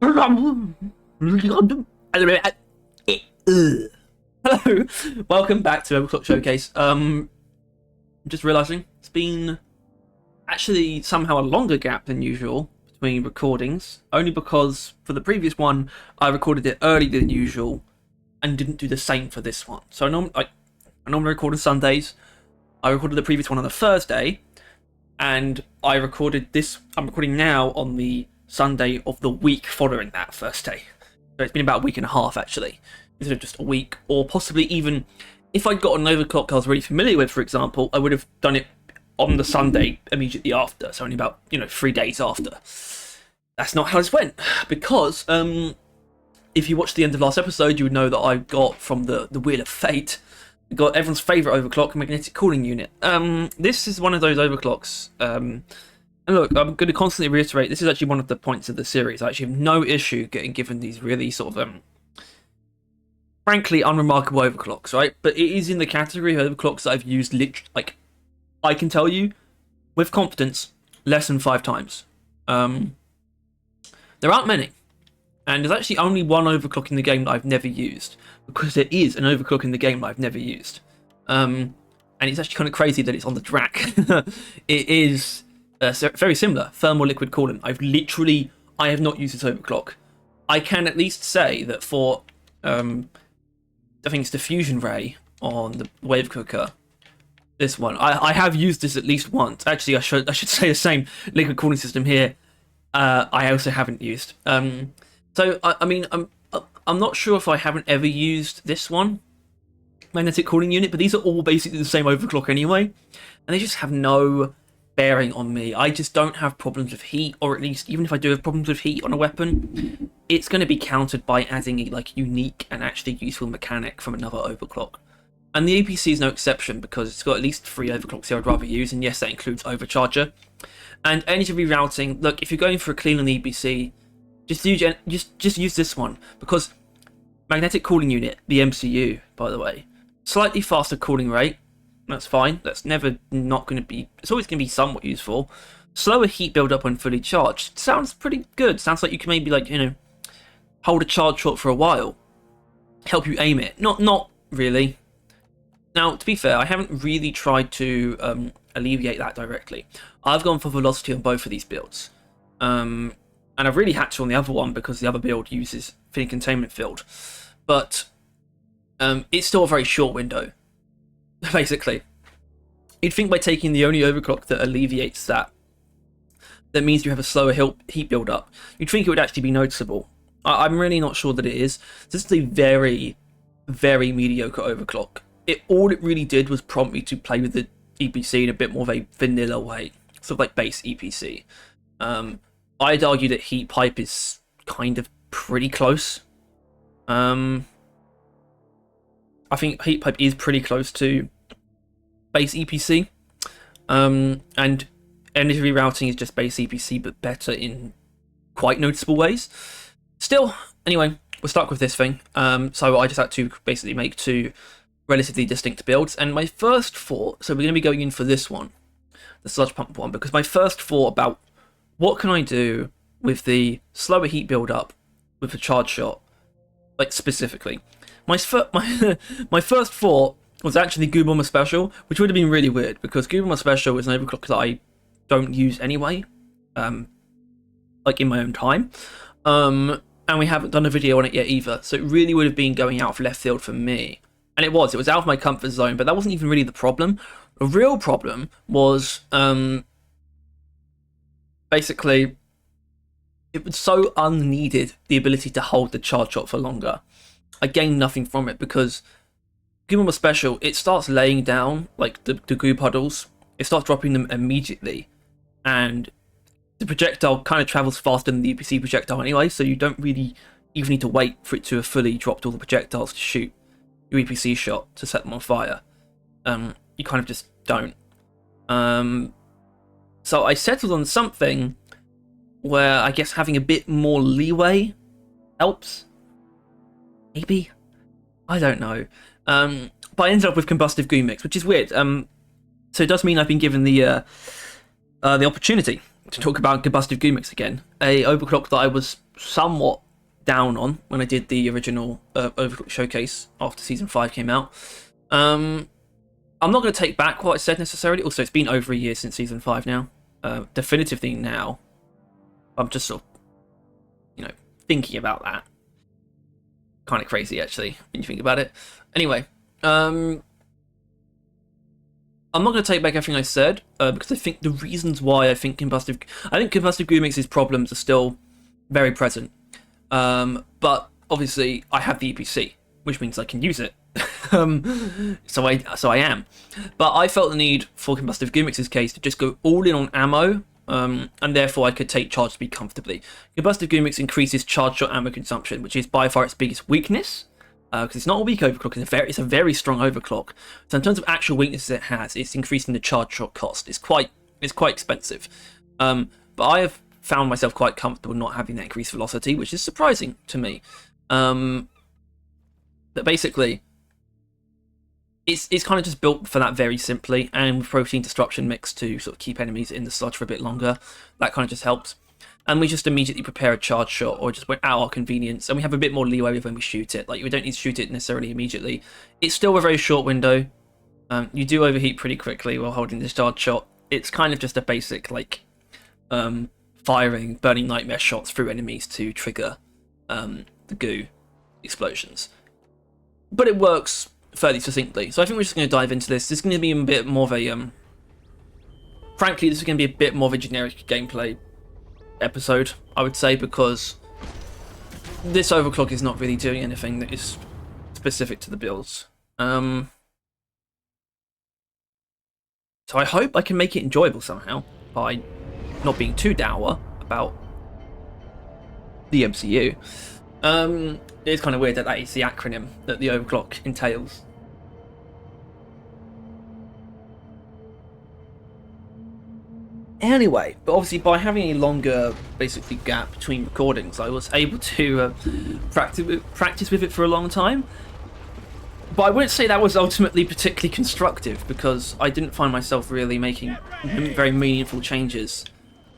Hello, welcome back to Overclock Showcase. I'm just realising it's been actually somehow a longer gap than usual between recordings, only because for the previous one I recorded it earlier than usual and didn't do the same for this one. So I normally record on Sundays. I recorded the previous one on a Thursday, and I'm recording now on the Sunday of the week following that Thursday. So it's been about a week and a half actually, instead of just a week, or possibly even if I'd got an overclock I was really familiar with, for example, I would have done it on the Sunday immediately after, so only about 3 days after. That's not how this went, because if you watched the end of last episode, you would know that I got from the Wheel of Fate, got everyone's favourite overclock, magnetic cooling unit. This is one of those overclocks. And look, I'm going to constantly reiterate, this is actually one of the points of the series. I actually have no issue getting given these really sort of, frankly, unremarkable overclocks, right? But it is in the category of overclocks that I've used, I can tell you, with confidence, less than 5 times. There aren't many. And there's actually only one overclock in the game that I've never used, because there is an overclock in the game that I've never used. And it's actually kind of crazy that it's on the track. It is very similar, thermal liquid coolant. I have not used this overclock. I can at least say that for, I think it's the fusion ray on the wave cooker, this one, I have used this at least once. Actually, I should say the same liquid cooling system here. I also haven't used. So I mean, I'm not sure if I haven't ever used this one, magnetic cooling unit, but these are all basically the same overclock anyway, and they just have no bearing on me. I just don't have problems with heat, or at least even if I do have problems with heat on a weapon, it's going to be countered by adding a unique and actually useful mechanic from another overclock. And the APC is no exception, because it's got at least 3 overclocks here I'd rather use, and yes, that includes Overcharger. And energy rerouting, look, if you're going for a clean on the EPC, just use this one, because magnetic cooling unit, the MCU, by the way, slightly faster cooling rate. That's fine. That's never not going to be... It's always going to be somewhat useful. Slower heat build-up when fully charged. Sounds pretty good. Sounds like you can maybe, hold a charge shot for a while. Help you aim it. Not really. Now, to be fair, I haven't really tried to alleviate that directly. I've gone for velocity on both of these builds. And I've really had to on the other one, because the other build uses thin containment field. But it's still a very short window. Basically, you'd think by taking the only overclock that alleviates that means you have a slower heat build up, you'd think it would actually be noticeable. I'm really not sure that it is. This is a very, very mediocre overclock. All it really did was prompt me to play with the EPC in a bit more of a vanilla way, sort of like base EPC. I'd argue that heat pipe is kind of pretty close. I think heat pipe is pretty close to base EPC, and energy rerouting is just base EPC but better in quite noticeable ways. Still, anyway, we're stuck with this thing. So I just had to basically make 2 relatively distinct builds, and my first thought, so we're going to be going in for this one, the sludge pump one, because my first thought about what can I do with the slower heat build up with a charge shot, specifically. My first thought was actually Goo Bomber Special, which would have been really weird, because Goo Bomber Special is an overclock that I don't use anyway, in my own time, and we haven't done a video on it yet either, so it really would have been going out of left field for me. And it was out of my comfort zone, but that wasn't even really the problem. The real problem was, basically, it was so unneeded, the ability to hold the charge shot for longer. I gained nothing from it, because Goo Bomber Special, it starts laying down the goo puddles. It starts dropping them immediately, and the projectile kind of travels faster than the EPC projectile anyway, so you don't really even need to wait for it to have fully dropped all the projectiles to shoot your EPC shot to set them on fire. You kind of just don't. So I settled on something where I guess having a bit more leeway helps. Maybe? I don't know. But I ended up with Combustive Goo Mix, which is weird. So it does mean I've been given the opportunity to talk about Combustive Gumix again. A overclock that I was somewhat down on when I did the original Overclock showcase after Season 5 came out. I'm not going to take back what I said necessarily. Also, it's been over a year since Season 5 now. Definitively now. I'm just sort of, thinking about that. Kind of crazy, actually, when you think about it. Anyway, I'm not going to take back everything I said, because I think the reasons why I think Combustive Gumix's problems are still very present. But obviously, I have the EPC, which means I can use it. So I am. But I felt the need for Combustive Gumix's case to just go all in on ammo, and therefore I could take charge speed comfortably. Combustive Gumix increases charge shot ammo consumption, which is by far its biggest weakness. Because it's not a weak overclock, it's a very strong overclock. So in terms of actual weaknesses it has, it's increasing the charge shot cost. It's quite expensive. But I have found myself quite comfortable not having that increased velocity, which is surprising to me. But basically, it's kind of just built for that very simply, and with protein disruption mix to sort of keep enemies in the sludge for a bit longer. That kind of just helps. And we just immediately prepare a charge shot, or just went out our convenience, and we have a bit more leeway with when we shoot it. Like, we don't need to shoot it necessarily immediately. It's still a very short window. You do overheat pretty quickly while holding this charge shot. It's kind of just a basic, like, firing burning nightmare shots through enemies to trigger the goo explosions. But it works fairly succinctly. So I think we're just going to dive into this. This is going to be a bit more of a... frankly, this is going to be a bit more of a generic gameplay episode, I would say, because this overclock is not really doing anything that is specific to the builds. So I hope I can make it enjoyable somehow by not being too dour about the MCU. It's kind of weird that is the acronym that the overclock entails. Anyway, but obviously by having a longer, basically, gap between recordings, I was able to practice with it for a long time. But I wouldn't say that was ultimately particularly constructive, because I didn't find myself really making very meaningful changes,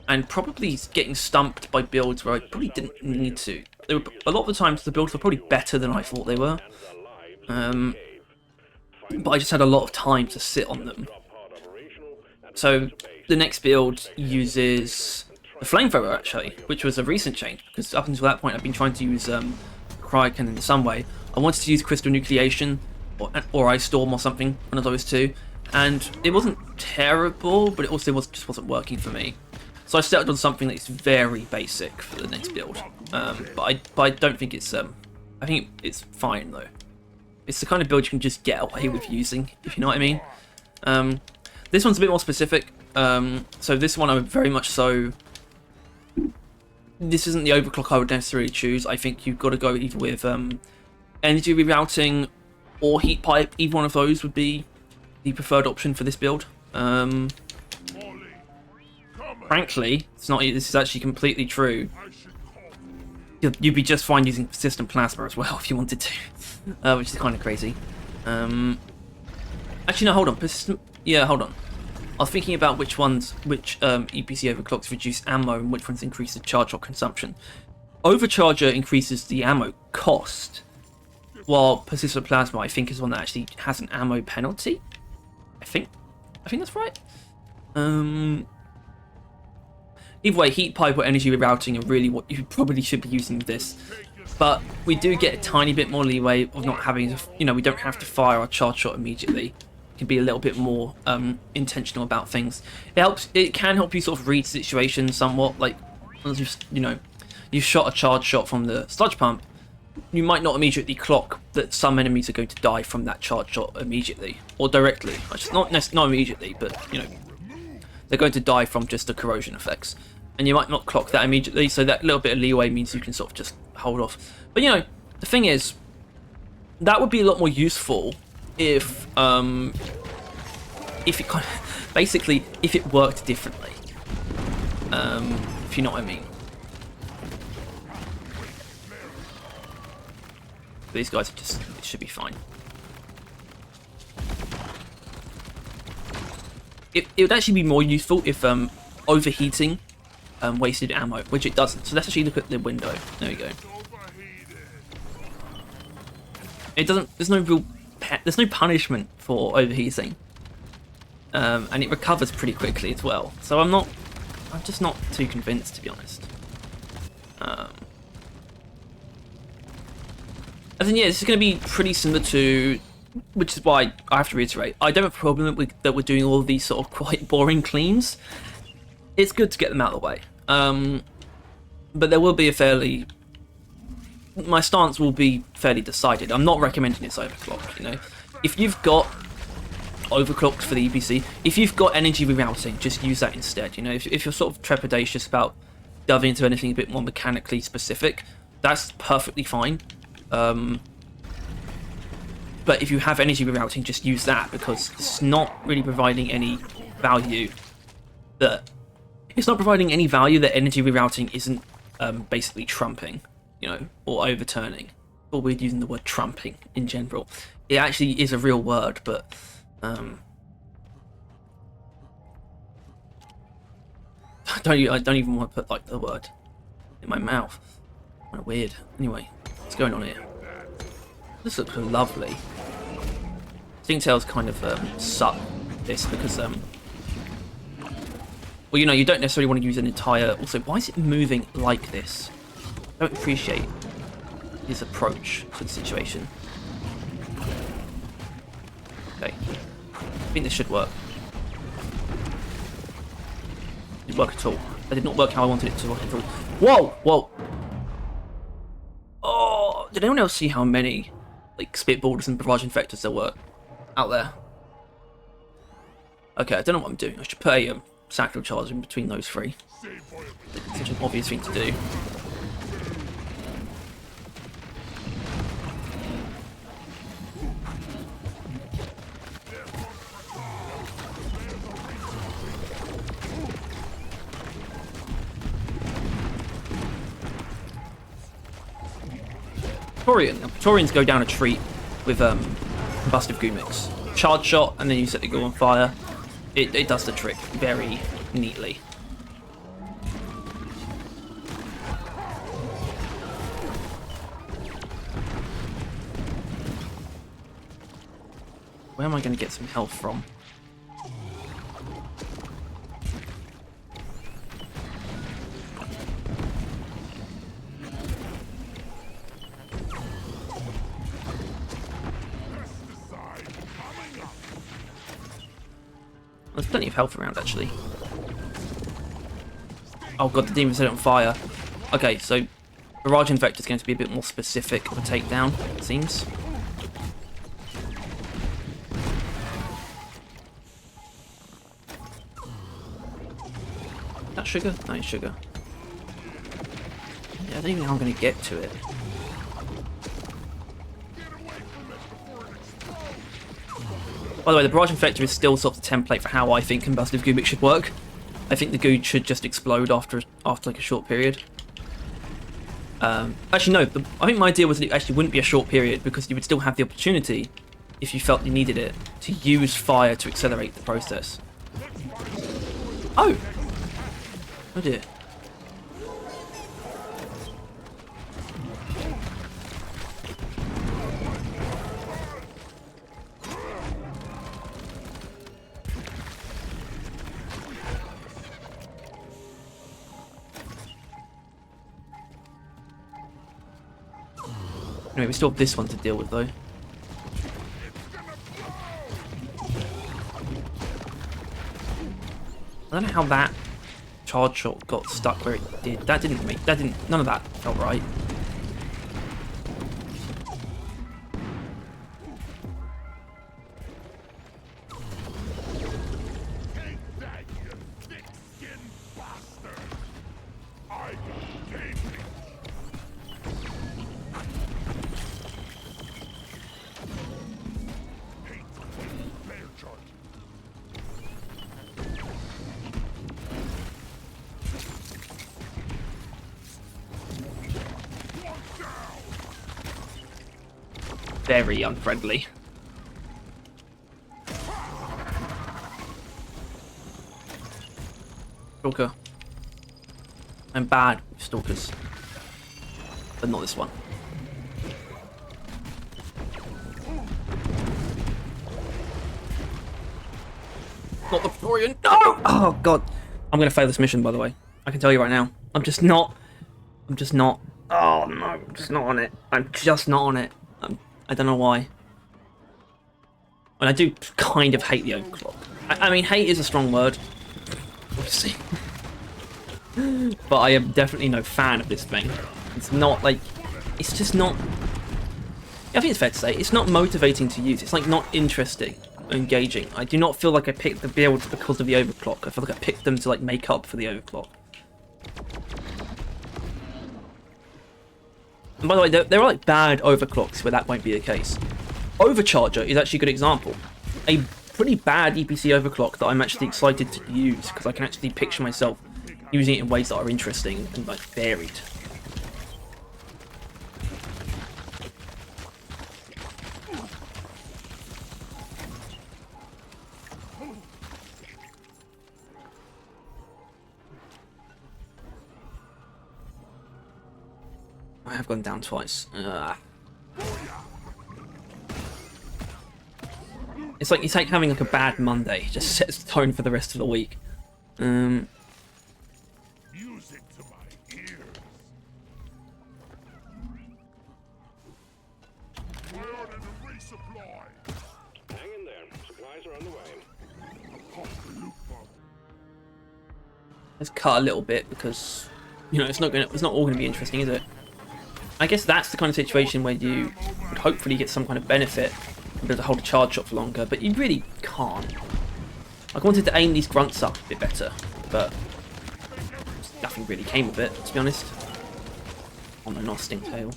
and probably getting stumped by builds where I probably didn't need to. A lot of the times the builds were probably better than I thought they were, but I just had a lot of time to sit on them. So the next build uses the Flamethrower, actually, which was a recent change, because up until that point I've been trying to use Cryocan in some way. I wanted to use Crystal Nucleation or Ice Storm or something, one of those two, and it wasn't terrible, but it also just wasn't working for me. So I settled on something that's very basic for the next build, but I don't think it's I think it's fine though. It's the kind of build you can just get away with using, if you know what I mean. This one's a bit more specific. So this one I would very much so... This isn't the overclock I would necessarily choose. I think you've got to go either with energy rerouting or heat pipe. Either one of those would be the preferred option for this build. Frankly, it's not. This is actually completely true. You'd be just fine using persistent plasma as well if you wanted to, which is kind of crazy. Actually, no, hold on. Persistent. Yeah, hold on. I was thinking about which EPC overclocks reduce ammo and which ones increase the charge shot consumption. Overcharger increases the ammo cost, while persistent plasma I think is one that actually has an ammo penalty. I think that's right. Either way, heat pipe or energy rerouting are really what you probably should be using with this. But we do get a tiny bit more leeway of not having to, we don't have to fire our charge shot immediately. We can be a little bit more intentional about things. It can help you sort of read situations somewhat. Like, you shot a charge shot from the sludge pump, you might not immediately clock that some enemies are going to die from that charge shot immediately or directly. Not immediately, but they're going to die from just the corrosion effects. And you might not clock that immediately, so that little bit of leeway means you can sort of just hold off. But the thing is, that would be a lot more useful if it kind of, basically if it worked differently. If you know what I mean. These guys are just, it should be fine. It would actually be more useful if overheating wasted ammo, which it doesn't. So let's actually look at the window. There we go. It doesn't. There's no real. There's no punishment for overheating, and it recovers pretty quickly as well. So I'm just not too convinced, to be honest. As in, yeah, this is going to be pretty similar to, which is why I have to reiterate, I don't have a problem that we're doing all of these sort of quite boring cleans. It's good to get them out of the way. But there will be my stance will be fairly decided. I'm not recommending this overclock, you know. If you've got overclocked for the EBC, if you've got energy rerouting, just use that instead, you know. If you're sort of trepidatious about delving into anything a bit more mechanically specific, that's perfectly fine. But if you have energy rerouting, just use that, because it's not really providing any value that energy rerouting isn't basically trumping, you know, or overturning. Or we're using the word trumping in general. It actually is a real word, but I don't even want to put like the word in my mouth. Kind of weird. Anyway, what's going on here? This looks lovely. Stingtails kind of suck this because well, you know, you don't necessarily want to use an entire. Also, why is it moving like this? I don't appreciate his approach to the situation. Okay, I think this should work. It didn't work at all. That did not work how I wanted it to work at all. Whoa, whoa. Oh, did anyone else see how many like spitballers and barrage infectors there were out there? Okay, I don't know what I'm doing. I should put a sacral charge in between those three. It's such an obvious thing to do. Praetorians go down a treat with Combustive goo mix. Charge shot, and then you set the goo on fire. It does the trick very neatly. Where am I going to get some health from? There's plenty of health around, actually. Oh god, the demon set it on fire. Okay, so Barrage Infector is going to be a bit more specific of a takedown, it seems. Is that sugar? No, it's sugar. Yeah, I don't even know how I'm going to get to it. By the way, the Barrage Infector is still sort of the template for how I think Combustive goo mix should work. I think the goo should just explode after like a short period. Actually, no. I think my idea was that it actually wouldn't be a short period, because you would still have the opportunity, if you felt you needed it, to use fire to accelerate the process. Oh! Oh dear. Anyway, we still have this one to deal with, though. I don't know how that charge shot got stuck where it did. None of that felt right. Very unfriendly. Joker. I'm bad with stalkers, but not this one. Not the Florian. No! Oh god. I'm gonna fail this mission, by the way. I can tell you right now. I'm just not. Oh no, I'm just not on it. I'm just not on it. I don't know why. And I do kind of hate the overclock. I mean, hate is a strong word, obviously. But I am definitely no fan of this thing. It's not like, it's just not. I think it's fair to say it's not motivating to use. It's like not interesting, engaging. I do not feel like I picked the build because of the overclock. I feel like I picked them to like make up for the overclock. And by the way, there are like bad overclocks where that won't be the case. Overcharger is actually a good example. A pretty bad EPC overclock that I'm actually excited to use because I can actually picture myself using it in ways that are interesting and like varied. I have gone down twice. It's like having like a bad Monday. It just sets the tone for the rest of the week. Music to my ears. Hang in there. Supplies are on the way. Let's cut a little bit because you know it's not all gonna be interesting, is it? I guess that's the kind of situation where you would hopefully get some kind of benefit and be able to hold a charge shot for longer, but you really can't. I wanted to aim these grunts up a bit better, but nothing really came of it, to be honest. Oh no, not a Stingtail.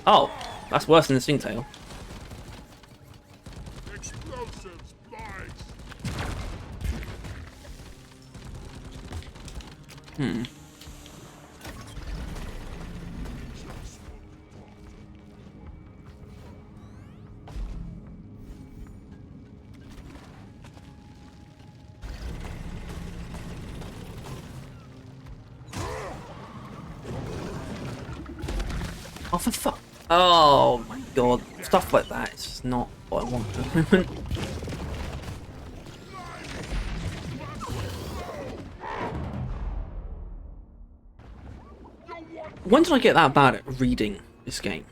Oh, that's worse than the Stingtail. Oh, for fuck. Oh my god. Stuff like that is just not what I want at the moment. When did I get that bad at reading this game?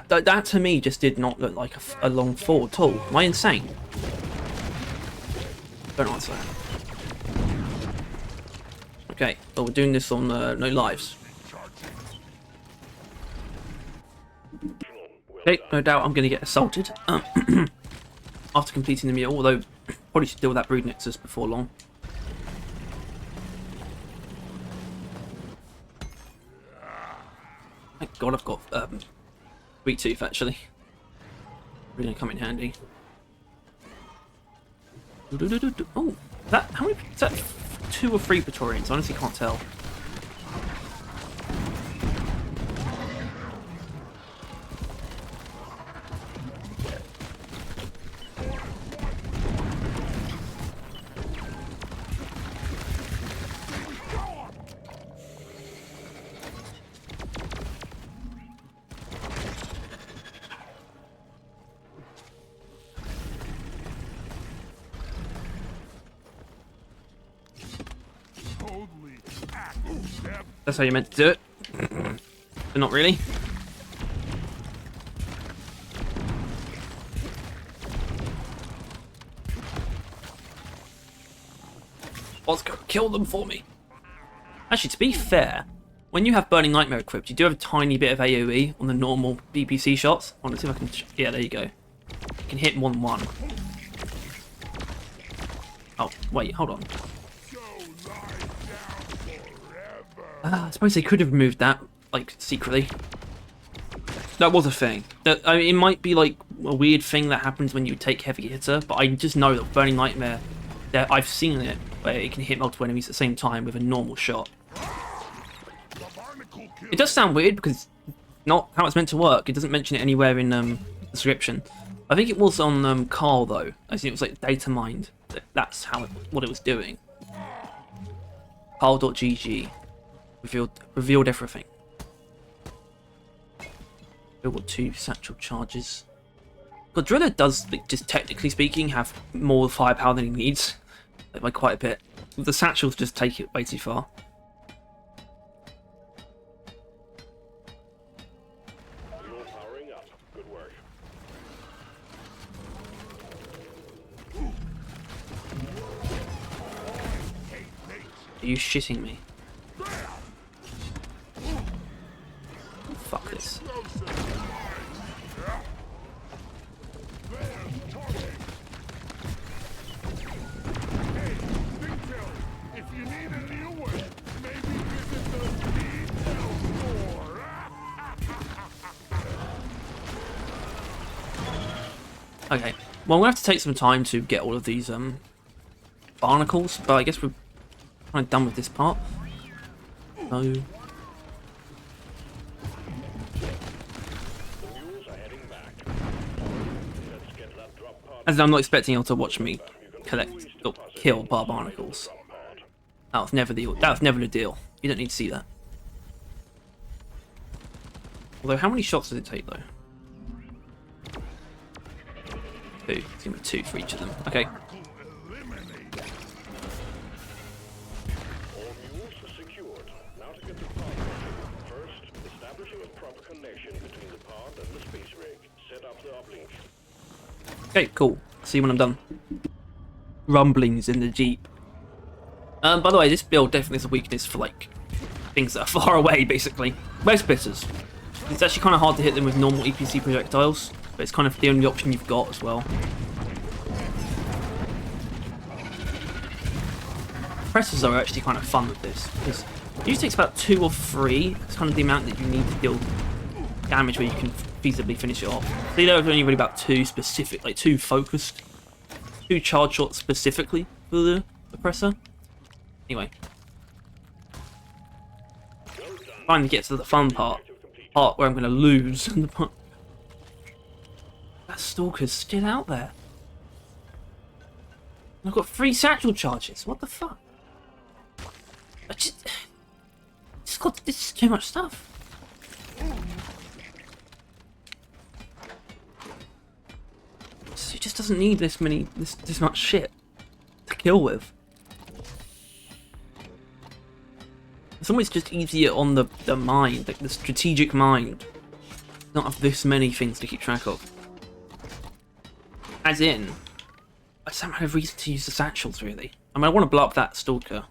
That to me just did not look like a long fall at all. Am I insane? Don't answer that. Okay, well we're doing this on no lives. Okay, no doubt I'm going to get assaulted after completing the meal, although probably should deal with that Brood Nexus before long. Thank God I've got Sweet Tooth actually. Really gonna come in handy. Oh, how many? Is that 2 or 3 Praetorians? I honestly can't tell. That's how you meant to do it. But not really. Let's go kill them for me. Actually, to be fair, when you have Burning Nightmare equipped, you do have a tiny bit of AoE on the normal BBC shots. I want to see if I can... Yeah, there you go. You can hit more than one. Oh, wait, hold on. I suppose they could have removed that, like, secretly. That was a thing. I mean, it might be, like, a weird thing that happens when you take Heavy Hitter, but I just know that Burning Nightmare, I've seen it, where it can hit multiple enemies at the same time with a normal shot. It does sound weird, because it's not how it's meant to work. It doesn't mention it anywhere in the description. I think it was on Carl, though. I think it was, like, data mined. that's what it was doing. Pile.gg revealed everything. Still got 2 satchel charges. But Driller does, like, just technically speaking, have more firepower than he needs, like, by quite a bit. The satchels just take it way too far. You're powering up. Good work. Are you shitting me? Fuck this. Okay, well, we'll have to take some time to get all of these barnacles, but I guess we're kind of done with this part. So, The mules are heading back. Let's get that drop pod. as I'm not expecting you to watch me collect or kill bar barnacles. That was never the deal. You don't need to see that. Although, how many shots does it take though? 2. It's gonna be 2 for each of them. Okay. All mules are secured. Now to get the pod working. First, establishing a proper connection between the pod and the space rig. Set up the uplink. Okay, cool. See you when I'm done. Rumblings in the Jeep. By the way, this build definitely has a weakness for, like, things that are far away, basically. Most spitters. It's actually kind of hard to hit them with normal EPC projectiles, but it's kind of the only option you've got as well. Pressers are actually kind of fun with this, because it usually takes about 2 or 3. It's kind of the amount that you need to deal damage where you can feasibly finish it off. See, there was only really about 2 specific, like 2 focused, 2 charge shots specifically for the presser. Anyway. Finally get to the fun part where I'm going to lose. That stalker's still out there. I've got 3 satchel charges. What the fuck? This is too much stuff. It just doesn't need this much shit to kill with. It's almost just easier on the mind, like the strategic mind, not have this many things to keep track of. As in, I just don't have reason to use the satchels, really. I mean, I want to blow up that stalker.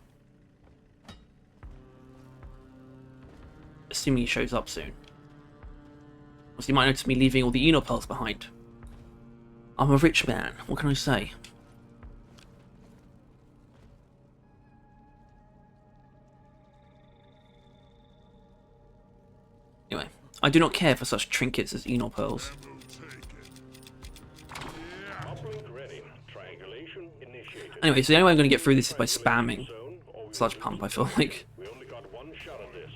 Assuming he shows up soon. Also, you might notice me leaving all the Eno pearls behind. I'm a rich man, what can I say? Anyway, I do not care for such trinkets as Eno pearls. Anyway, so the only way I'm going to get through this is by spamming Sludge Pump, I feel like. We only got one shot at this.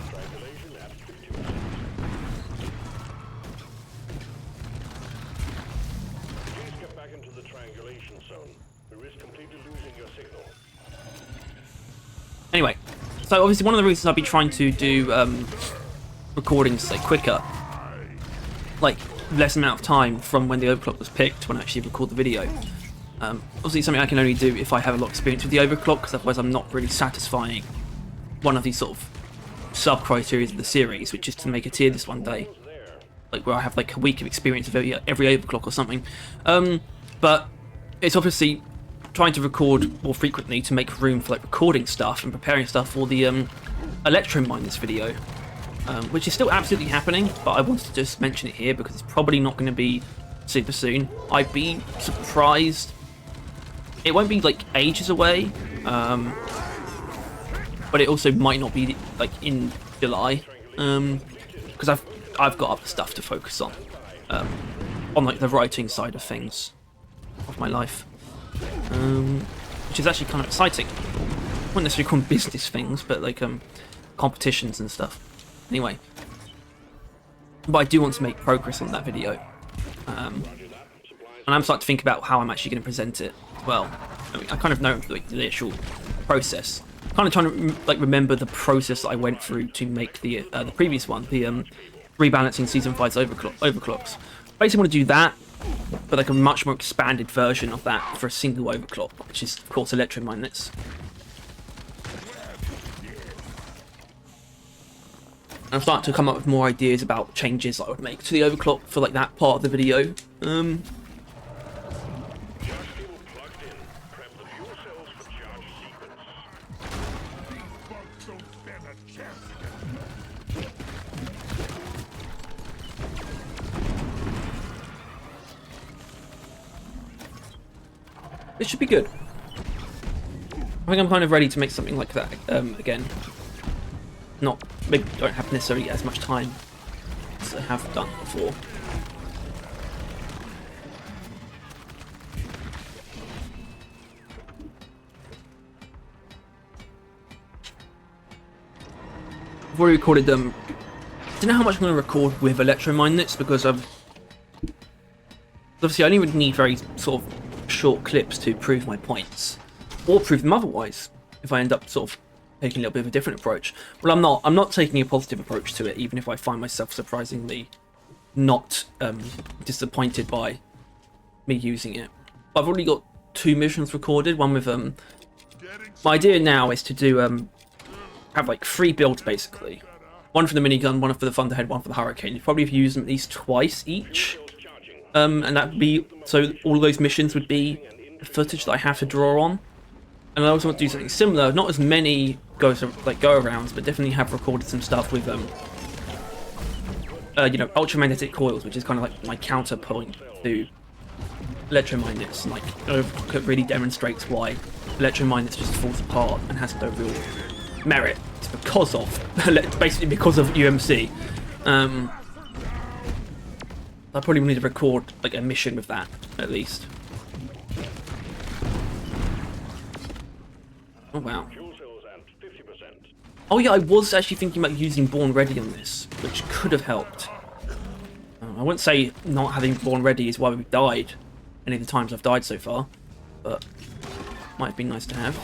Triangulation at 50%. Please get back into the triangulation zone. We risk completely losing your signal. Anyway, so obviously one of the reasons I've been trying to do recordings like quicker, like less amount of time from when the overclock was picked when I actually record the video. Obviously something I can only do if I have a lot of experience with the overclock, because otherwise I'm not really satisfying one of these sort of sub-criteria of the series, which is to make a tier list one day, like where I have like a week of experience of every overclock or something. But it's obviously trying to record more frequently to make room for like recording stuff and preparing stuff for the Electro Miners video, which is still absolutely happening, but I wanted to just mention it here because it's probably not going to be super soon. I'd be surprised. It won't be like ages away, but it also might not be like in July, because I've got other stuff to focus on like the writing side of things of my life. which is actually kind of exciting. I wouldn't necessarily call them business things, but like competitions and stuff. Anyway, but I do want to make progress on that video, and I'm starting to think about how I'm actually going to present it as well. I mean, I kind of know the actual process. I'm kind of trying to like remember the process that I went through to make the previous one, the rebalancing Season 5's overclocks. I basically want to do that, but like a much more expanded version of that for a single overclock, which is of course electromagnets. I'm starting to come up with more ideas about changes I would make to the overclock for like that part of the video. It should be good. I think I'm kind of ready to make something like that again. Not, maybe don't have necessarily as much time as I have done before. I've already recorded them. I don't know how much I'm going to record with electromagnets because obviously I only would need very sort of short clips to prove my points, or prove them otherwise if I end up sort of taking a little bit of a different approach. Well, I'm not taking a positive approach to it, even if I find myself surprisingly not disappointed by me using it. I've already got 2 missions recorded. One with my idea now is to do have like 3 builds basically. One for the minigun, one for the Thunderhead, one for the Hurricane. You probably use them at least twice each. And that'd be so all of those missions would be footage that I have to draw on. And I also want to do something similar, not as many go-arounds, but definitely have recorded some stuff with you know, ultramagnetic coils, which is kind of like my counterpoint to electromagnets. Like it really demonstrates why electromagnets just falls apart and has no real merit. It's because of basically because of UMC. I probably need to record like a mission with that at least. Oh wow. Oh yeah, I was actually thinking about using Born Ready on this, which could have helped. I wouldn't say not having Born Ready is why we've died any of the times I've died so far, but might have been nice to have.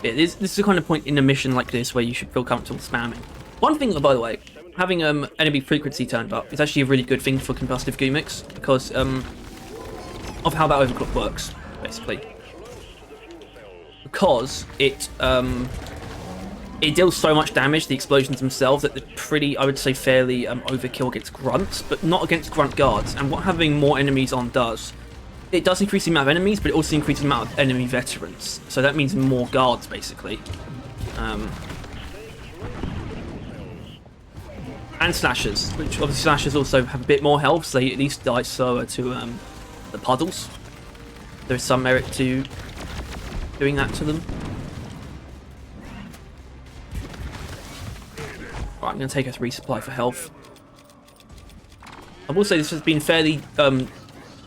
Yeah, this is the kind of point in a mission like this where you should feel comfortable spamming. One thing, by the way, having enemy frequency turned up is actually a really good thing for Combustive gimmicks because of how that overclock works, basically. Because it deals so much damage, the explosions themselves, that they're pretty, I would say, fairly overkill against grunts, but not against grunt guards. And what having more enemies on does, it does increase the amount of enemies, but it also increases the amount of enemy veterans. So that means more guards, basically. And slashers, which obviously slashers also have a bit more health, so they at least die slower to the puddles. There's some merit to doing that to them. Right, I'm going to take a resupply for health. I will say this has been fairly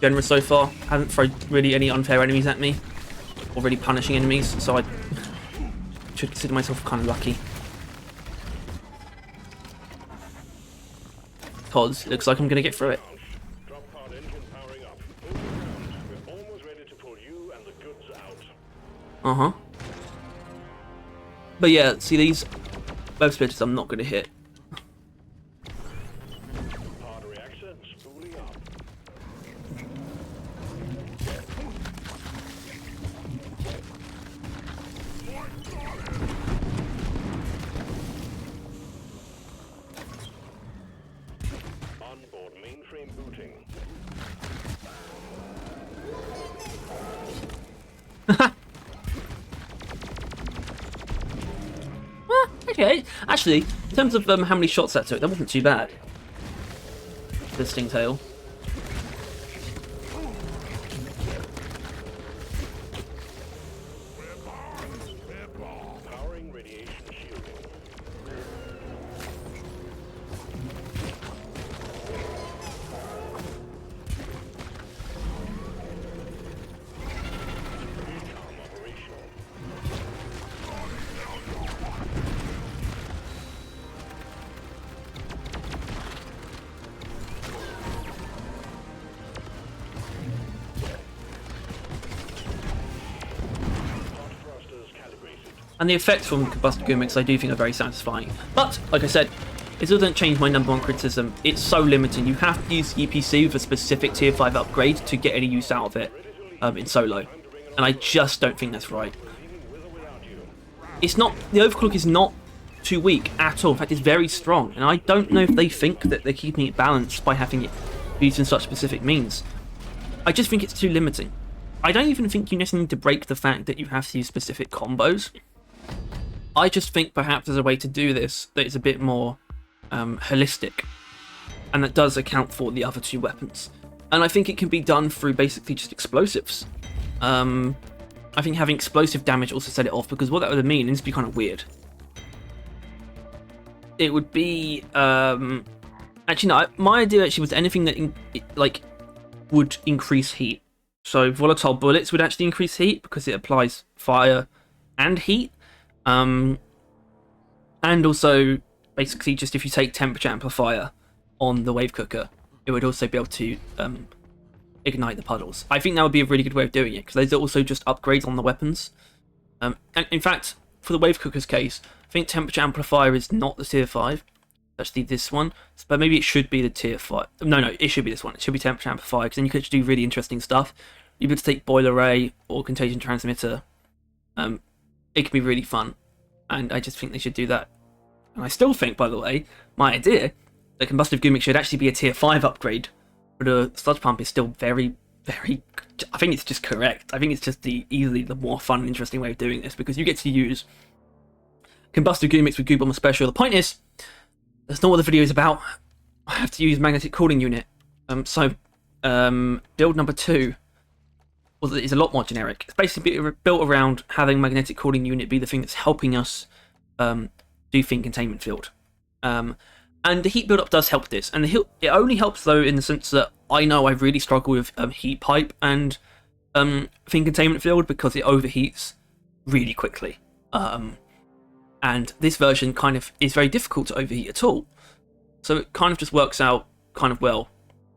generous so far. Haven't thrown really any unfair enemies at me, or really punishing enemies, so I should consider myself kind of lucky. Because it looks like I'm going to get through it. Uh-huh. But yeah, see these web splitters I'm not going to hit. Okay, actually, in terms of how many shots that took, that wasn't too bad. The Stingtail. And the effects from Combustive Gimmicks I do think are very satisfying. But, like I said, it still doesn't change my number one criticism. It's so limiting. You have to use EPC with a specific tier 5 upgrade to get any use out of it in solo. And I just don't think that's right. It's not... The Overclock is not too weak at all. In fact, it's very strong. And I don't know if they think that they're keeping it balanced by having it used in such specific means. I just think it's too limiting. I don't even think you necessarily need to break the fact that you have to use specific combos. I just think perhaps there's a way to do this that is a bit more holistic, and that does account for the other two weapons. And I think it can be done through basically just explosives. I think having explosive damage also set it off, because what that would mean, and this would be kind of weird, it would be actually no, my idea actually was anything that would increase heat. So volatile bullets would actually increase heat because it applies fire and heat. And also, basically, just if you take temperature amplifier on the wave cooker, it would also be able to ignite the puddles. I think that would be a really good way of doing it, because those are also just upgrades on the weapons. And in fact, for the wave cooker's case, I think temperature amplifier is not the tier 5. It's actually this one, but maybe it should be the tier 5. No, it should be this one. It should be temperature amplifier, because then you could actually do really interesting stuff. You'd be able to take boiler ray or contagion transmitter. It could be really fun, and I just think they should do that. And I still think, by the way, my idea that Combustive Gimmick should actually be a tier 5 upgrade, but a Sludge Pump is still very, very... I think it's just correct. I think it's just easily the more fun and interesting way of doing this, because you get to use Combustive Gimmicks with Goo Bomber Special. The point is, that's not what the video is about. I have to use Magnetic Cooling Unit. Build number 2 is a lot more generic. It's basically built around having Magnetic Cooling Unit be the thing that's helping us do Thing Containment Field. And the heat build-up does help this. And it only helps, though, in the sense that I know I really struggle with Heat Pipe and Thing Containment Field, because it overheats really quickly. And this version kind of is very difficult to overheat at all. So it kind of just works out kind of well.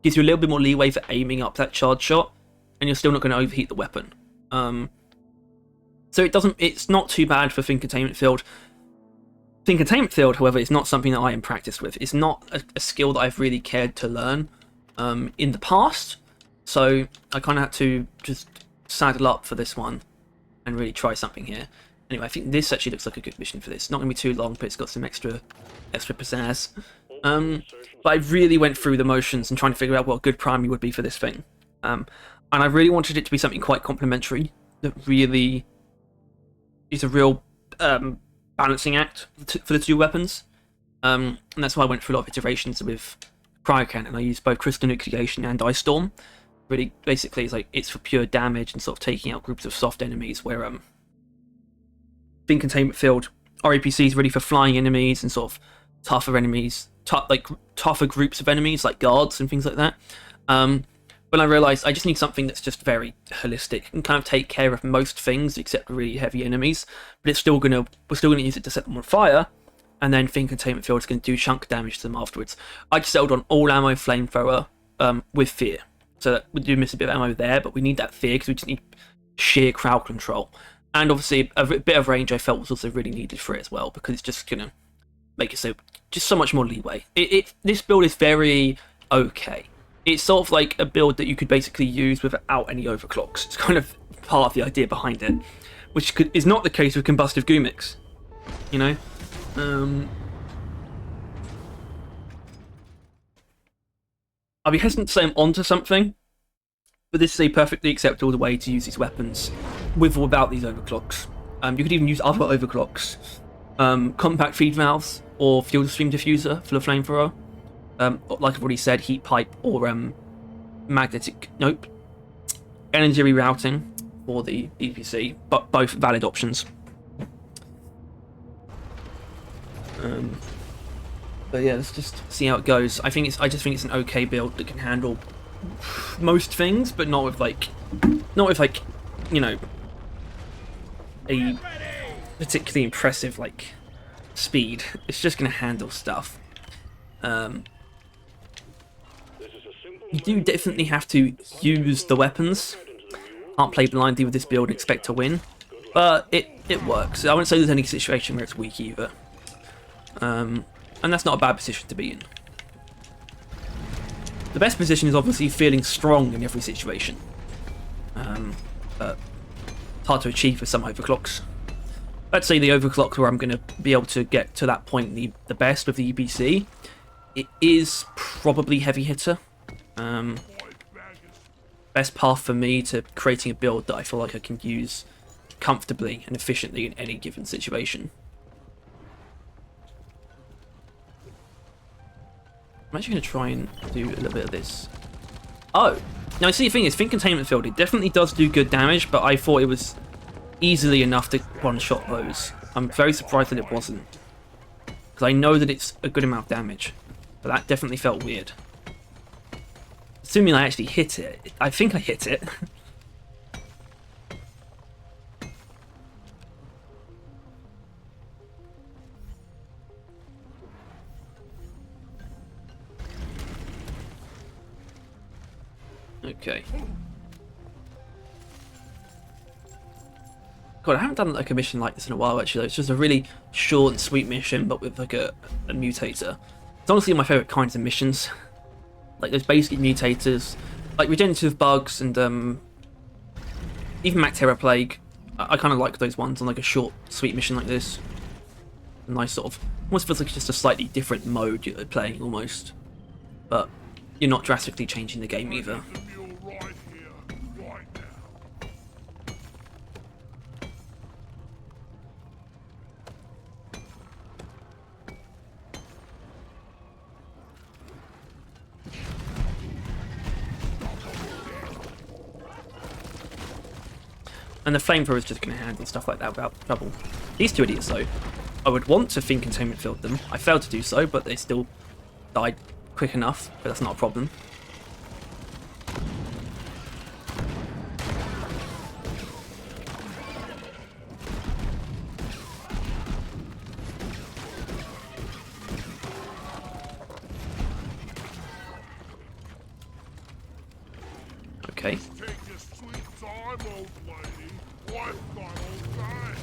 Gives you a little bit more leeway for aiming up that charge shot, and you're still not going to overheat the weapon. So it's not too bad for Thing Containment Field. Thing Containment Field, however, is not something that I am practiced with. It's not a skill that I've really cared to learn in the past. So I kind of had to just saddle up for this one and really try something here. Anyway, I think this actually looks like a good mission for this. It's not going to be too long, but it's got some extra pizzazz. But I really went through the motions and trying to figure out what a good primary would be for this thing. And I really wanted it to be something quite complementary that really is a real balancing act for the two weapons. And that's why I went through a lot of iterations with Cryocannon. I used both Crystal Nucleation and Ice Storm. Really, basically, it's for pure damage and sort of taking out groups of soft enemies, where Thing Containment Field, RAPC is really for flying enemies and sort of tougher enemies, tougher groups of enemies like guards and things like that. When I realised I just need something that's just very holistic and kind of take care of most things except really heavy enemies, but we're still gonna use it to set them on fire, and then Thing Containment Field is going to do chunk damage to them afterwards. I just settled on all ammo Flamethrower with fear, so that we do miss a bit of ammo there, but we need that fear because we just need sheer crowd control. And obviously a bit of range I felt was also really needed for it as well, because it's just gonna make it so much more leeway. This build is very okay. It's sort of like a build that you could basically use without any overclocks. It's kind of part of the idea behind it, which is not the case with Combustive Gimmicks, you know? I'll be hesitant to say I'm onto something, but this is a perfectly acceptable way to use these weapons with or without these overclocks. You could even use other overclocks. Compact feed valves or fuel stream diffuser for the Flamethrower. Like I've already said, heat pipe or energy rerouting for the BPC, but both valid options. But yeah, let's just see how it goes. I just think it's an okay build that can handle most things, but not with you know, a particularly impressive speed. It's just going to handle stuff. You do definitely have to use the weapons. Can't play blindly with this build and expect to win. But it works. I wouldn't say there's any situation where it's weak either. And that's not a bad position to be in. The best position is obviously feeling strong in every situation. But it's hard to achieve with some overclocks. Let's say the overclock where I'm going to be able to get to that point the best with the EBC. It is probably heavy hitter. Best path for me to creating a build that I feel like I can use comfortably and efficiently in any given situation. I'm actually going to try and do a little bit of this. Oh! Now, see, the thing is, Think Containment Field, it definitely does do good damage, but I thought it was easily enough to one-shot those. I'm very surprised that it wasn't. Because I know that it's a good amount of damage. But that definitely felt weird. Assuming I actually hit it. I think I hit it. Okay. God, I haven't done like a mission like this in a while actually. It's just a really short and sweet mission, but with like a mutator. It's honestly my favourite kinds of missions. Like those basic mutators, like regenerative bugs and even Mactera Plague. I kind of like those ones on like a short, sweet mission like this. A nice sort of, almost feels like just a slightly different mode you're playing almost. But you're not drastically changing the game either. And the Flamethrower is just going to handle stuff like that without trouble. These two idiots, though, I would want to Think Containment Field them. I failed to do so, but they still died quick enough, but that's not a problem. Okay.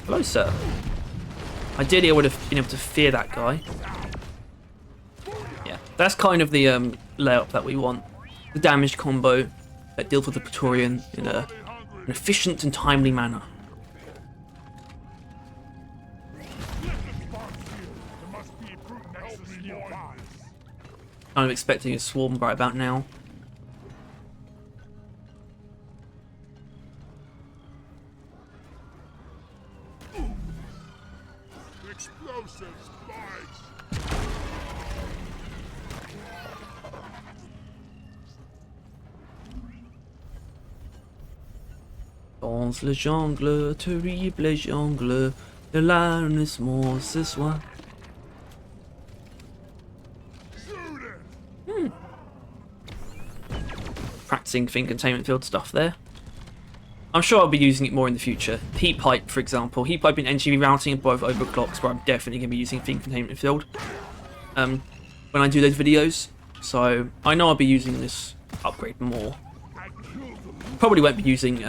Hello, sir. Ideally, I would have been able to fear that guy. Yeah, that's kind of the layout that we want. The damage combo that deals with the Praetorian in an efficient and timely manner. Kind of expecting a swarm right about now. Dans le jungle, terrible jungle, de l'arrondissement ce soir. Practicing Think Containment Field stuff there. I'm sure I'll be using it more in the future. Heat Pipe, for example. Heat Pipe and NGV routing are both overclocks where I'm definitely going to be using Think Containment Field when I do those videos. So I know I'll be using this upgrade more. Probably won't be using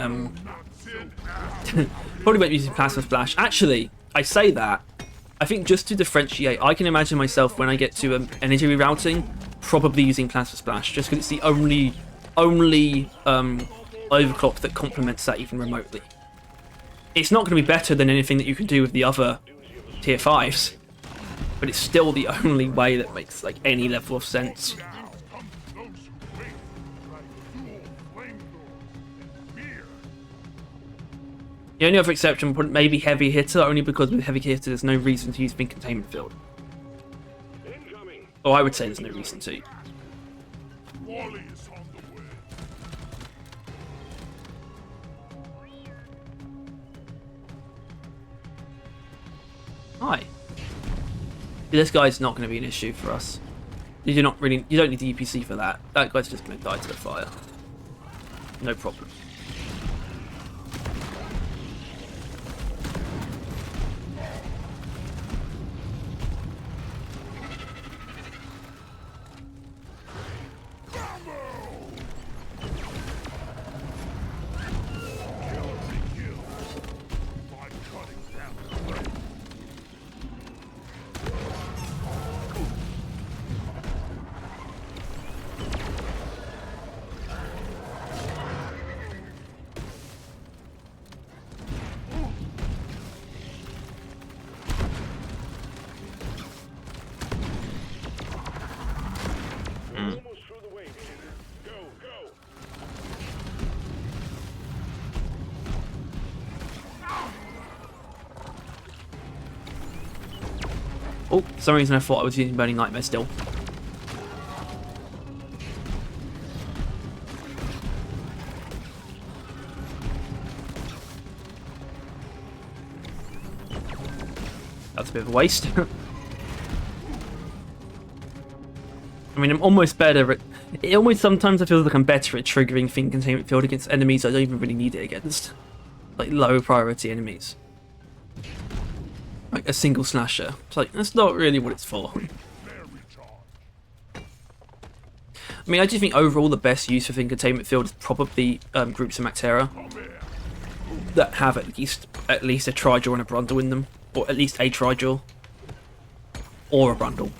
Plasma Splash. Actually, I say that. I think just to differentiate, I can imagine myself when I get to energy rerouting, probably using Plasma Splash, just because it's the only overclock that complements that even remotely. It's not going to be better than anything that you can do with the other tier 5s, but it's still the only way that makes like any level of sense. The only other exception would maybe Heavy Hitter, only because with Heavy Hitter there's no reason to use Think Containment Field. Or I would say there's no reason to. Hi. This guy's not going to be an issue for us. You don't need the EPC for that. That guy's just going to die to the fire. No problem. Oh, for some reason I thought I was using Burning Nightmare still. That's a bit of a waste. I mean, I'm almost better at... It almost sometimes I feel like I'm better at triggering Thing Containment Field against enemies I don't even really need it against. Like, low priority enemies. Like a single slasher. It's like, that's not really what it's for. I mean, I do think overall the best use for Thing Containment Field is probably groups of Mactera that have at least a Trijaw and a Brundle in them. Or at least a Trijaw. Or a Brundle.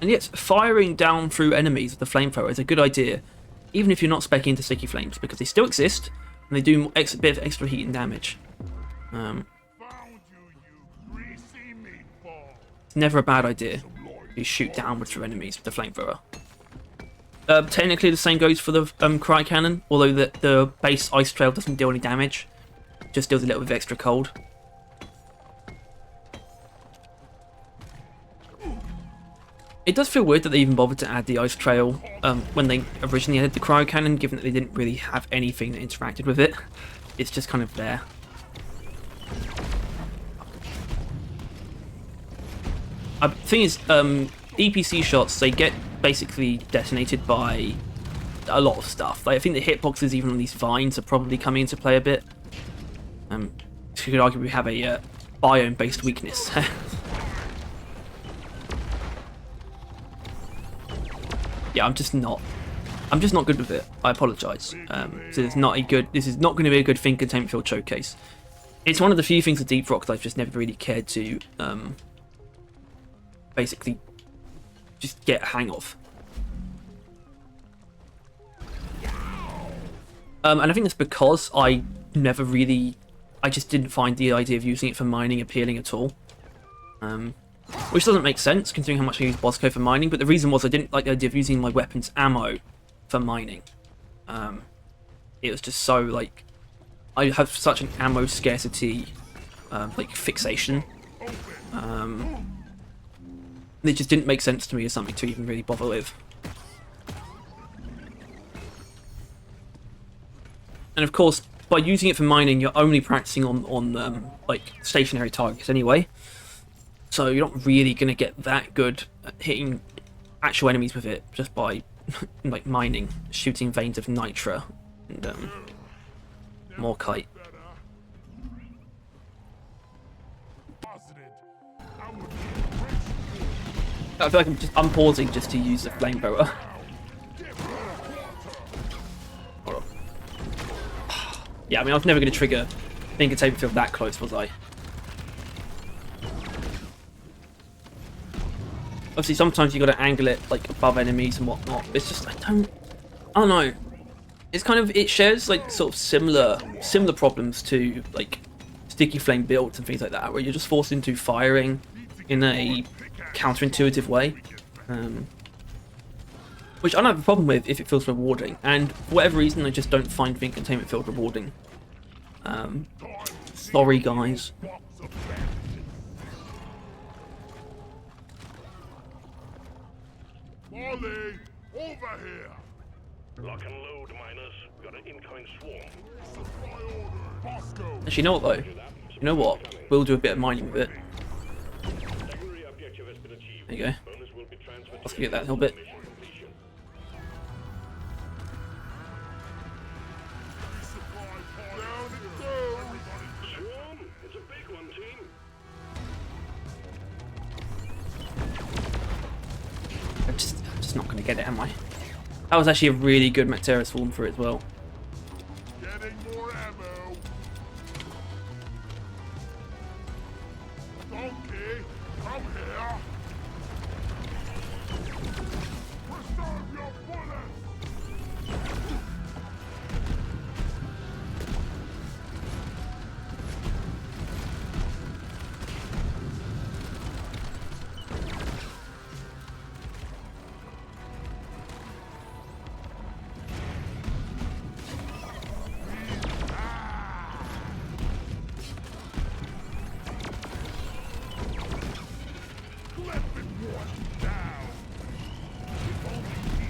And yet, firing down through enemies with the Flamethrower is a good idea, even if you're not specking into sticky flames, because they still exist, and they do a bit of extra heat and damage. It's never a bad idea to shoot downwards through enemies with the Flamethrower. Technically, the same goes for the Cry Cannon, although the base Ice Trail doesn't deal any damage, just deals a little bit of extra cold. It does feel weird that they even bothered to add the Ice Trail when they originally added the Cryo Cannon, given that they didn't really have anything that interacted with it. It's just kind of there. The thing is, EPC shots, they get basically detonated by a lot of stuff. Like, I think the hitboxes even on these vines are probably coming into play a bit. You could argue we have a biome-based weakness. Yeah, I'm just not good with it. I apologise. So this is not going to be a good Thing Containment Field showcase. It's one of the few things with Deep Rock that I've just never really cared to basically just get a hang of. And I think that's because I just didn't find the idea of using it for mining appealing at all. Which doesn't make sense, considering how much I use Bosco for mining, but the reason was I didn't like the idea of using my weapons ammo for mining. It was just so, like, I have such an ammo scarcity, like, fixation. It just didn't make sense to me as something to even really bother with. And of course, by using it for mining, you're only practicing on like, stationary targets anyway. So you're not really going to get that good at hitting actual enemies with it just by like mining, shooting veins of nitra and more kite. I feel like I'm pausing just to use the Flamethrower. Hold on. Yeah, I mean, I was never going to trigger Thing Containment Field that close, was I? Obviously, sometimes you got to angle it like above enemies and whatnot. It's just I don't know. It's kind of, it shares like sort of similar problems to like sticky flame builds and things like that, where you're just forced into firing in a counterintuitive way, which I don't have a problem with if it feels rewarding. And for whatever reason, I just don't find Thing Containment Field rewarding. Sorry, guys. Molly, over here! Lock and load, miners. Got an incoming swarm. Actually, you know what though? You know what? We'll do a bit of mining with it. There you go. Let's get that little bit. I'm just not going to get it, am I? That was actually a really good Mactera swarm for it as well. Getting more ammo. Donkey, come here. Preserve your bullets.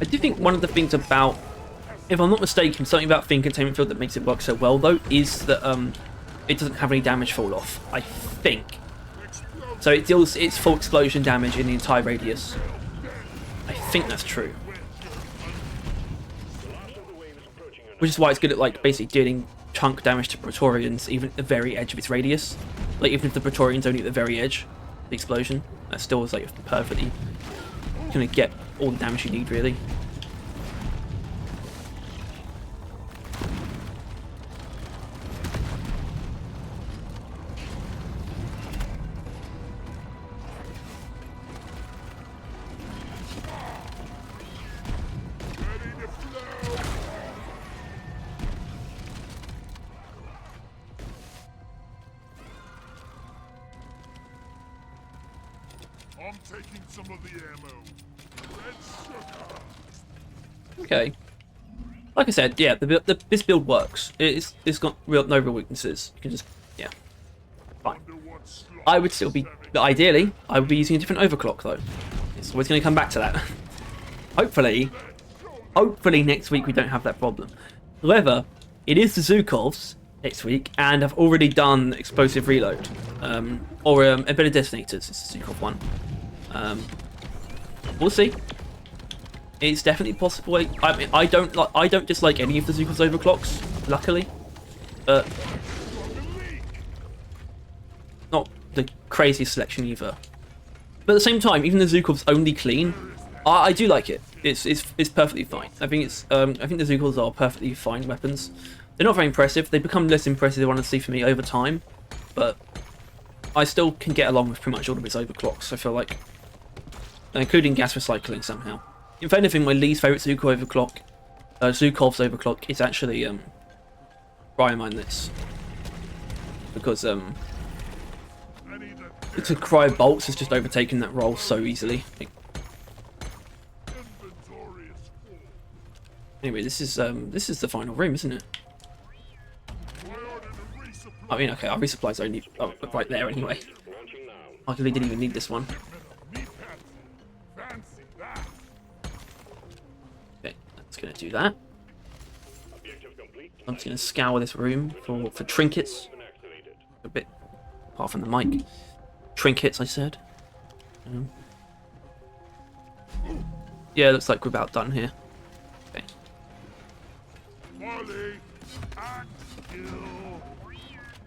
I do think one of the things about, if I'm not mistaken, something about Thin Containment Field that makes it work so well, though, is that it doesn't have any damage fall off, I think. So it deals its full explosion damage in the entire radius. I think that's true. Which is why it's good at, like, basically dealing chunk damage to Praetorians, even at the very edge of its radius. Like, even if the Praetorian's only at the very edge of the explosion, that still is, like, perfectly gonna get all the damage you need, really. I'm taking some of the ammo. Red sugar. Okay. Like I said, yeah, this build works. It's got no real weaknesses. You can just, yeah, fine. I would still be, ideally, I would be using a different overclock though. It's always going to come back to that. Hopefully next week we don't have that problem. However, it is the Zhukovs next week, and I've already done explosive reload, or embedded detonators. It's the Zhukov one. We'll see. It's definitely possible. I mean, I don't dislike any of the Zhukov's overclocks, luckily, but not the craziest selection either. But at the same time, even the Zhukov's only clean, I do like it. It's perfectly fine. I think the Zhukovs are perfectly fine weapons. They're not very impressive. They become less impressive, honestly, for me over time, but I still can get along with pretty much all of its overclocks. I feel like, including gas recycling somehow. If anything, my least favourite Zhukov's overclock is actually Cryomineless. Because Cryo Bolts has just overtaken that role so easily. Anyway, this is the final room, isn't it? I mean, okay, our resupply's only right there anyway. I really didn't even need this one. Okay, that's gonna do that. I'm just gonna scour this room for trinkets. A bit, apart from the mic. Trinkets, I said. Yeah, looks like we're about done here. Okay.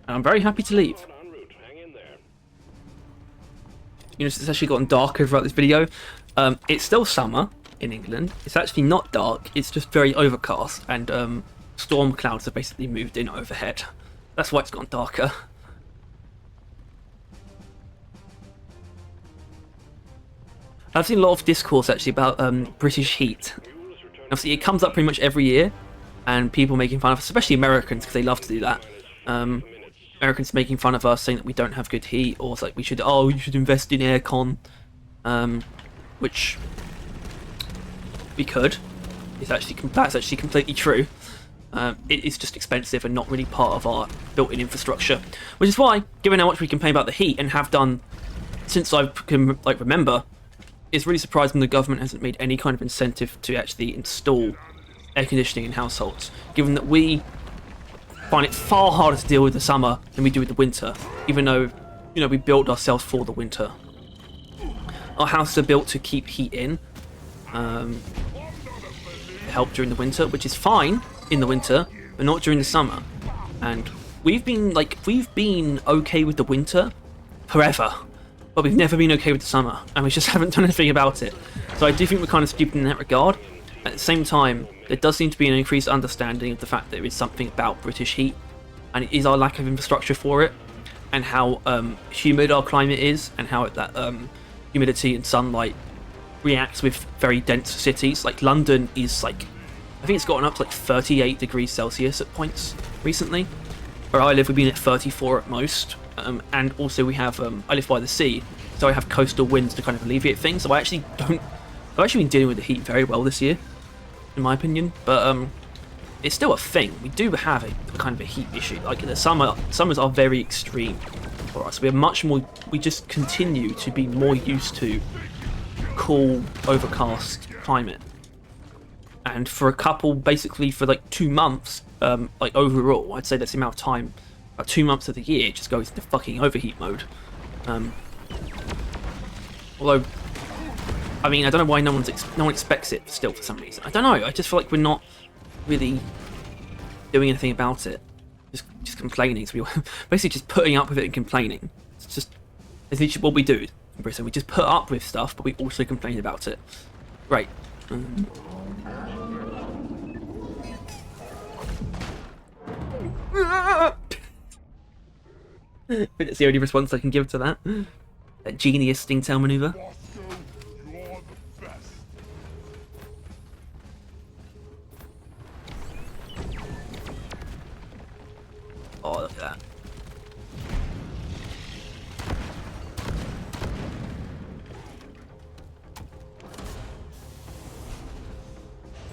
And I'm very happy to leave. You know, it's actually gotten darker throughout this video. It's still summer in England. It's actually not dark. It's just very overcast, and storm clouds have basically moved in overhead. That's why it's gotten darker. I've seen a lot of discourse actually about British heat. Obviously, it comes up pretty much every year, and people making fun of us, especially Americans, because they love to do that. Americans making fun of us, saying that we don't have good heat, or it's like you should invest in aircon, which we could. That's actually completely true. It is just expensive and not really part of our built-in infrastructure, which is why, given how much we complain about the heat and have done since I can remember, it's really surprising the government hasn't made any kind of incentive to actually install air conditioning in households, given that we find it far harder to deal with the summer than we do with the winter, even though, you know, we built ourselves for the winter. Our houses are built to keep heat in, help during the winter, which is fine in the winter, but not during the summer. And we've been okay with the winter forever, but we've never been okay with the summer, and we just haven't done anything about it. So I do think we're kind of stupid in that regard. At the same time, there does seem to be an increased understanding of the fact that there is something about British heat, and it is our lack of infrastructure for it, and how humid our climate is, and how that humidity and sunlight reacts with very dense cities. Like London is like, I think it's gotten up to like 38 degrees Celsius at points recently. Where I live, we've been at 34 at most. And also we have, I live by the sea, so I have coastal winds to kind of alleviate things. So I've actually been dealing with the heat very well this year, in my opinion. But it's still a thing. We do have a kind of a heat issue. Like the summers are very extreme for us. We just continue to be more used to cool, overcast climate. and for a couple, basically for like 2 months, like overall, I'd say that's the amount of time, about 2 months of the year, it just goes into fucking overheat mode. Although, I mean, I don't know why no one expects it still for some reason. I don't know. I just feel like we're not really doing anything about it. Just complaining. So we're basically just putting up with it and complaining. It's literally what we do in Britain. We just put up with stuff, but we also complain about it. Right. But it's the only response I can give to that. That genius stingtail maneuver. Bosco, you're the best. Oh, look at that.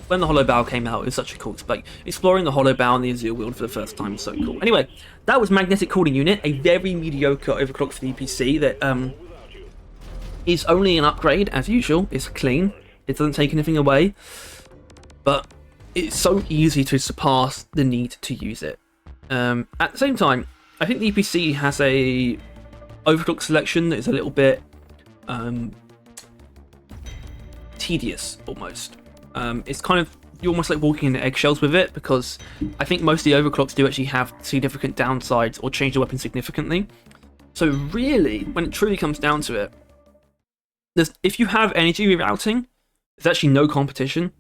When the hollow bow came out, it was such a cool like exploring the hollow bow and the Azure world for the first time was so cool. Anyway, that was Magnetic Cooling Unit, a very mediocre overclock for the EPC that is only an upgrade as usual. It's clean, it doesn't take anything away, but it's so easy to surpass the need to use it. At the same time, I think the EPC has a overclock selection that is a little bit tedious almost. It's kind of, you're almost like walking in eggshells with it, because I think most of the overclocks do actually have significant downsides or change the weapon significantly. So really, when it truly comes down to it, if you have energy rerouting, there's actually no competition.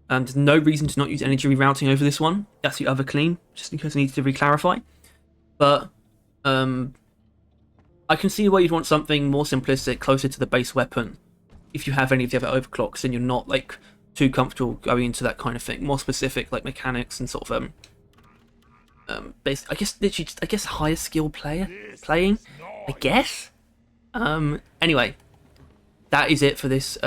There's no reason to not use energy rerouting over this one. That's the other clean, just in case I need to re-clarify. But I can see why you'd want something more simplistic, closer to the base weapon, if you have any of the other overclocks and you're not like too comfortable going into that kind of thing. More specific, like mechanics and sort of I guess literally just, I guess higher skill playing. I guess. Anyway, that is it for this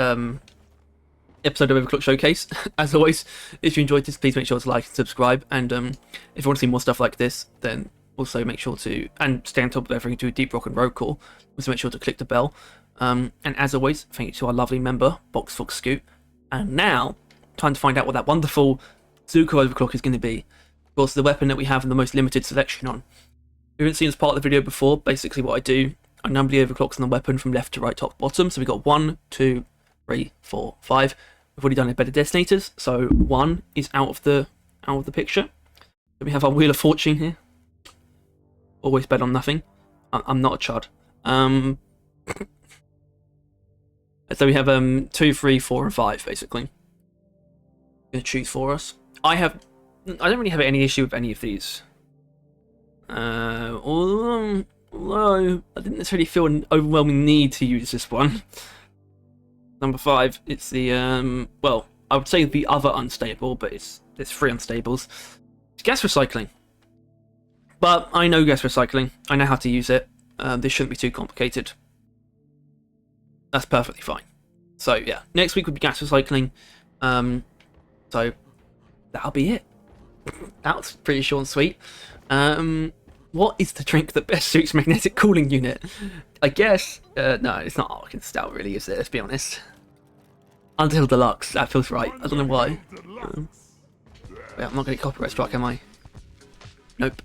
episode of Overclock Showcase. As always, if you enjoyed this, please make sure to like and subscribe. And if you want to see more stuff like this, then also make sure to, and stay on top of everything, to Deep Rock and Roadcore. Also make sure to click the bell. And as always, thank you to our lovely member, Box Fox Scoot. And now, time to find out what that wonderful Zuko Overclock is going to be. Of course, the weapon that we have the most limited selection on. If you haven't seen this part of the video before, basically what I do, I number the overclocks on the weapon from left to right, top, bottom. So we've got 1, 2, 3, 4, 5. We've already done embedded detonators. So 1 is out of the picture. Then we have our Wheel of Fortune here. Always bet on nothing. I'm not a chud. So we have 2, 3, 4, and 5 basically. Gonna choose for us. I don't really have any issue with any of these. Although I didn't necessarily feel an overwhelming need to use this one. Number 5, it's the well, I would say the other unstable, but it's 3 unstables. It's gas recycling. But I know gas recycling. I know how to use it. This shouldn't be too complicated. That's perfectly fine. So yeah, next week would be gas recycling. So that'll be it. That was pretty short and sweet. What is the drink that best suits Magnetic Cooling Unit? I guess no, it's not Ark and Stout really, is it? Let's be honest. Untitled Deluxe, that feels right. I don't know why. Wait, I'm not going to copyright strike, am I? Nope.